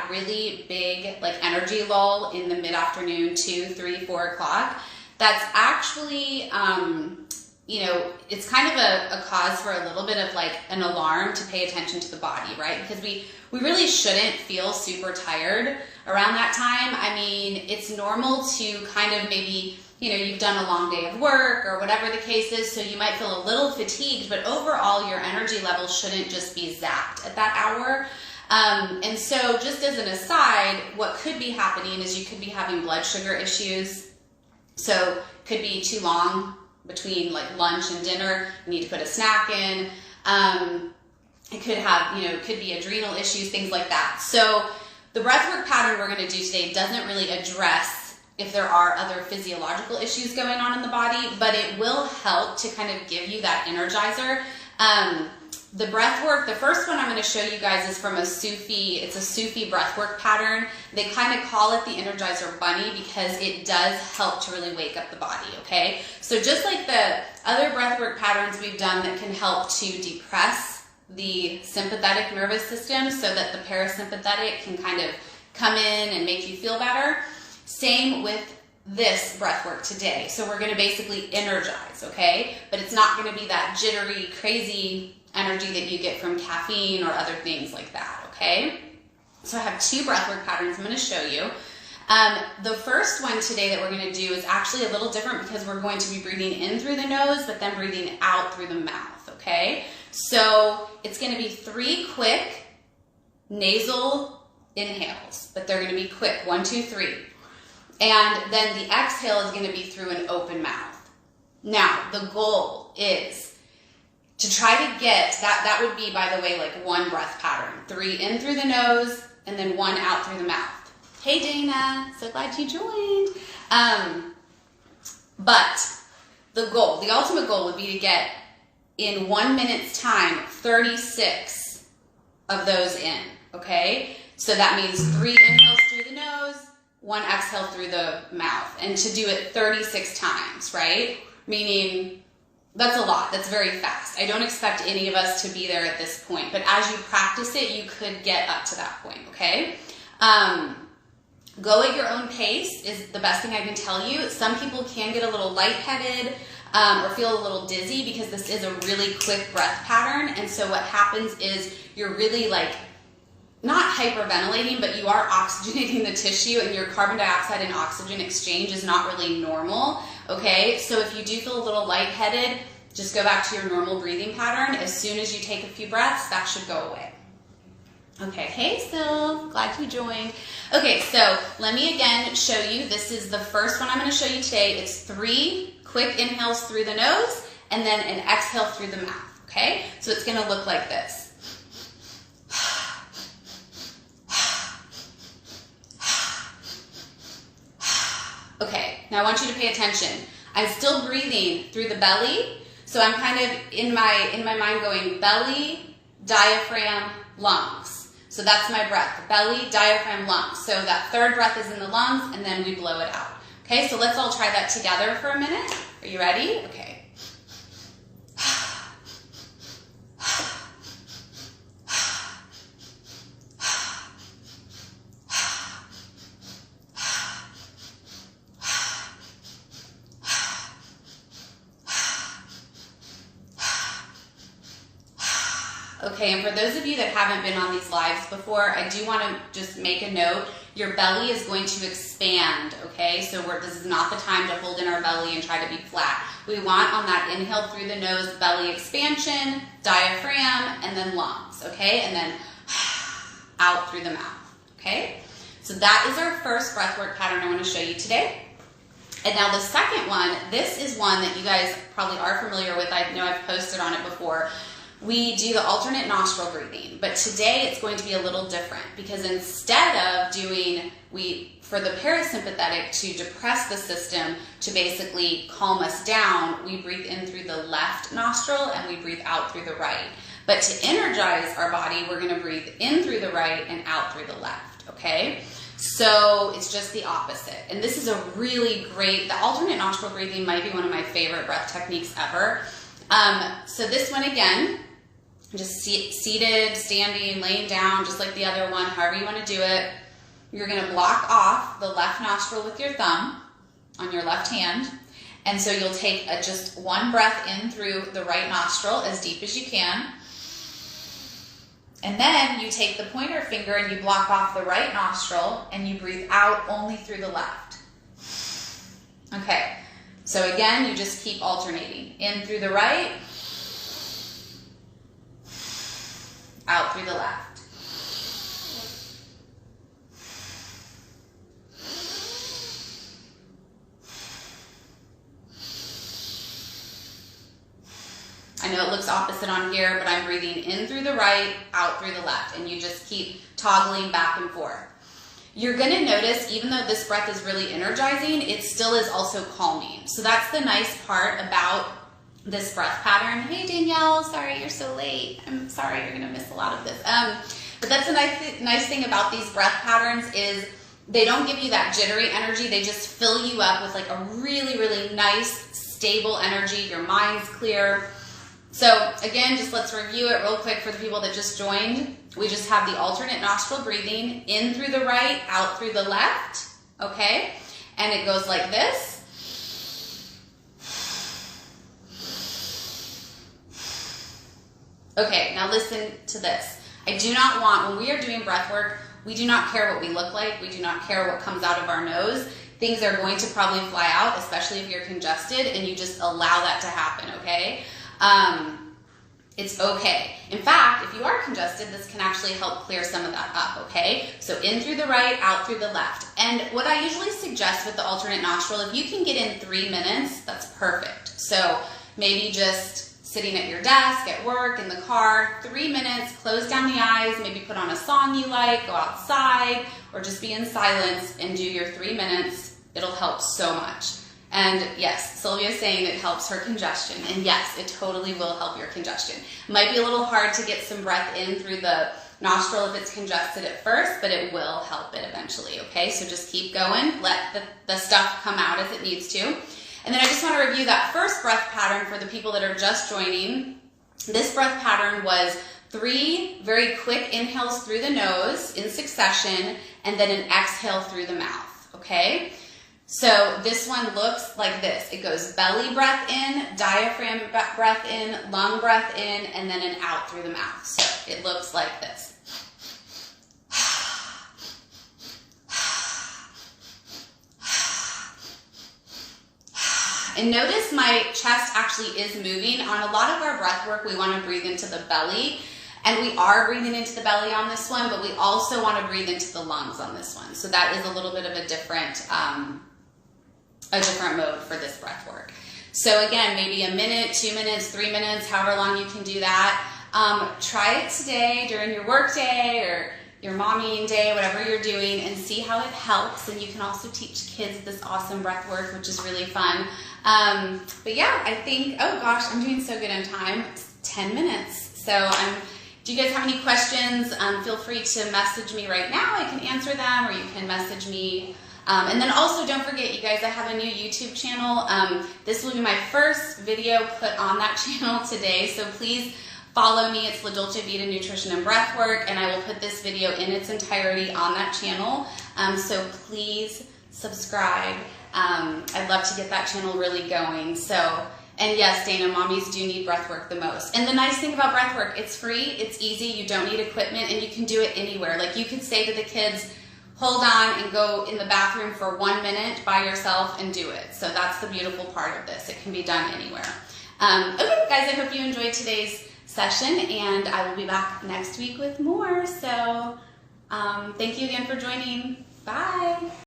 that really big like energy lull in the mid-afternoon, 2, 3, 4 o'clock, that's actually, you know, it's kind of a cause for a little bit of like an alarm to pay attention to the body, right? Because we really shouldn't feel super tired around that time. I mean, it's normal to kind of maybe, you know, you've done a long day of work or whatever the case is, so you might feel a little fatigued, but overall your energy level shouldn't just be zapped at that hour. And so just as an aside, what could be happening is you could be having blood sugar issues. So could be too long between like lunch and dinner, you need to put a snack in. It could have, you know, it could be adrenal issues, things like that. So the breathwork pattern we're going to do today doesn't really address if there are other physiological issues going on in the body, but it will help to kind of give you that energizer. The breath work, the first one I'm going to show you guys is from a Sufi, it's a Sufi breathwork pattern. They kind of call it the Energizer Bunny because it does help to really wake up the body, okay? So just like the other breathwork patterns we've done that can help to depress the sympathetic nervous system so that the parasympathetic can kind of come in and make you feel better, same with this breath work today. So we're going to basically energize, okay? But it's not going to be that jittery, crazy energy that you get from caffeine or other things like that, okay? So I have two breathwork patterns I'm going to show you. The first one today that we're going to do is actually a little different because we're going to be breathing in through the nose, but then breathing out through the mouth, okay? So it's going to be 3 quick nasal inhales, but they're going to be quick, 1, 2, 3. And then the exhale is going to be through an open mouth. Now, the goal is to try to get, that would be, by the way, like one breath pattern. 3 in through the nose, and then 1 out through the mouth. Hey Dana, so glad you joined. But the goal, the ultimate goal would be to get, in 1 minute's time, 36 of those in, okay? So that means 3 inhales through the nose, 1 exhale through the mouth, and to do it 36 times, right? Meaning, that's a lot. That's very fast. I don't expect any of us to be there at this point, but as you practice it, you could get up to that point, okay? Go at your own pace is the best thing I can tell you. Some people can get a little lightheaded or feel a little dizzy because this is a really quick breath pattern, and so what happens is you're really like, not hyperventilating, but you are oxygenating the tissue, and your carbon dioxide and oxygen exchange is not really normal, okay? So if you do feel a little lightheaded, just go back to your normal breathing pattern. As soon as you take a few breaths, that should go away. Okay, hey Sylv, glad you joined. Okay, so let me again show you. This is the first one I'm going to show you today. It's 3 quick inhales through the nose, and then an exhale through the mouth, okay? So it's going to look like this. Okay, now I want you to pay attention. I'm still breathing through the belly, so I'm kind of in my mind going belly, diaphragm, lungs. So that's my breath, belly, diaphragm, lungs. So that third breath is in the lungs, and then we blow it out. Okay, so let's all try that together for a minute. Are you ready? Okay. Okay, and for those of you that haven't been on these lives before, I do want to just make a note. Your belly is going to expand, okay? So this is not the time to hold in our belly and try to be flat. We want on that inhale through the nose, belly expansion, diaphragm, and then lungs, okay? And then out through the mouth, okay? So that is our first breathwork pattern I want to show you today. And now the second one, this is one that you guys probably are familiar with. I know I've posted on it before. We do the alternate nostril breathing, but today it's going to be a little different because instead of doing, for the parasympathetic to depress the system to basically calm us down, we breathe in through the left nostril and we breathe out through the right. But to energize our body, we're going to breathe in through the right and out through the left, okay? So it's just the opposite. And this is a really great, the alternate nostril breathing might be one of my favorite breath techniques ever. So this one again, just seated, standing, laying down, just like the other one, however you want to do it. You're going to block off the left nostril with your thumb on your left hand. And so you'll take just one breath in through the right nostril as deep as you can. And then you take the pointer finger and you block off the right nostril and you breathe out only through the left. Okay, so again, you just keep alternating. In through the right, out through the left. I know it looks opposite on here, but I'm breathing in through the right, out through the left, and you just keep toggling back and forth. You're going to notice, even though this breath is really energizing, it still is also calming. So that's the nice part about this breath pattern. Hey Danielle, sorry you're so late. I'm sorry you're going to miss a lot of this. But that's a nice thing about these breath patterns is they don't give you that jittery energy. They just fill you up with like a really, really nice, stable energy. Your mind's clear. So again, just let's review it real quick for the people that just joined. We just have the alternate nostril breathing, in through the right, out through the left, okay? And it goes like this. Okay, now listen to this. I do not want, when we are doing breath work, we do not care what we look like. We do not care what comes out of our nose. Things are going to probably fly out, especially if you're congested, and you just allow that to happen, okay? It's okay. In fact, if you are congested, this can actually help clear some of that up, okay? So in through the right, out through the left. And what I usually suggest with the alternate nostril, if you can get in 3 minutes, that's perfect. So maybe just sitting at your desk, at work, in the car, 3 minutes, close down the eyes, maybe put on a song you like, go outside, or just be in silence and do your 3 minutes. It'll help so much. And yes, Sylvia's saying it helps her congestion. And yes, it totally will help your congestion. It might be a little hard to get some breath in through the nostril if it's congested at first, but it will help it eventually, okay? So just keep going. Let the stuff come out as it needs to. And then I just want to review that first breath pattern for the people that are just joining. This breath pattern was 3 very quick inhales through the nose in succession, and then an exhale through the mouth, okay? So this one looks like this. It goes belly breath in, diaphragm breath in, lung breath in, and then an out through the mouth. So it looks like this. And notice my chest actually is moving. On a lot of our breath work, we want to breathe into the belly. And we are breathing into the belly on this one, but we also want to breathe into the lungs on this one. So that is a little bit of a different mode for this breath work. So again, maybe a minute, 2 minutes, 3 minutes, however long you can do that. Try it today during your work day or your mom eating day, whatever you're doing, and see how it helps. And you can also teach kids this awesome breath work, which is really fun. But yeah, I think, oh gosh, I'm doing so good on time. It's 10 minutes. So do you guys have any questions? Feel free to message me right now. I can answer them, or you can message me. And then also don't forget, you guys, I have a new YouTube channel. This will be my first video put on that channel today. So please follow me. It's La Dolce Vita Nutrition and Breathwork, and I will put this video in its entirety on that channel. So please subscribe. I'd love to get that channel really going. So, and yes, Dana, mommies do need breathwork the most. And the nice thing about breathwork, it's free, it's easy, you don't need equipment, and you can do it anywhere. Like you could say to the kids, hold on and go in the bathroom for 1 minute by yourself and do it. So that's the beautiful part of this. It can be done anywhere. Okay, guys, I hope you enjoyed today's session, and I will be back next week with more. So thank you again for joining. Bye.